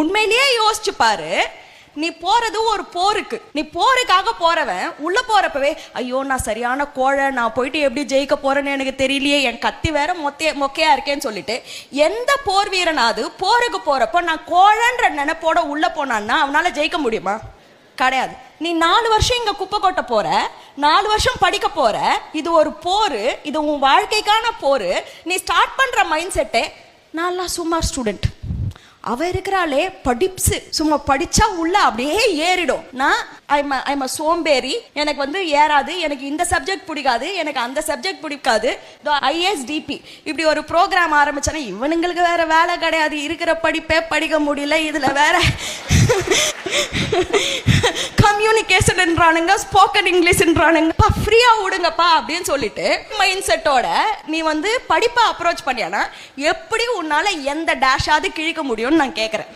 உண்மையிலேயே யோசிச்சு பாரு, நீ போறது ஒரு போருக்கு, நீ போருக்காக போறவன் உள்ள போறப்பவே ஐயோ நான் சரியான கோழை, நான் போயிட்டு எப்படி ஜெயிக்க போறேன்னு எனக்கு தெரியலையே, என் கத்தி வேற மொக்கையா இருக்கேன்னு சொல்லிட்டு எந்த போர் வீரனாவது போருக்கு போறப்போ நான் கோழன்ற நினைப்போட உள்ள போனான்னா அவனால ஜெயிக்க முடியுமா? கிடையாது. நீ 4 வருஷம் இங்க குப்பை கொட்ட போற, 4 வருஷம் படிக்க போற, இது ஒரு போரு, இது உன் வாழ்க்கைக்கான போரு. நீ ஸ்டார்ட் பண்ற மைண்ட் செட்டே நான் சும்மா ஸ்டூடெண்ட், அவ இருக்கிறாளே படிப்ஸ், சும்மா படிச்சா உள்ள அப்படியே ஏறிடும். நான் ஐம் அ சோம்பேறி, எனக்கு வந்து ஏறாது, எனக்கு இந்த சப்ஜெக்ட் பிடிக்காது, எனக்கு அந்த சப்ஜெக்ட் பிடிக்காது. ISDP இப்படி ஒரு ப்ரோக்ராம் ஆரம்பிச்சானே இவனுங்களுக்கு வேற வேலை கிடையாது, இருக்கிற படிப்பே படிக்க முடியல, இதுல வேற கம்யூனிகேஷன்ன்றானுங்க, ஸ்போக்கன் இங்கிலீஷ்ன்றானுங்க, ஃப்ரீயா விடுங்கப்பா அப்படின்னு சொல்லிட்டு மைண்ட் செட்டோட நீ வந்து படிப்பை அப்ரோச் பண்ணியானா எப்படி உன்னால எந்த டேஷாவது கிழிக்க முடியும்னு நான் கேட்கறேன்.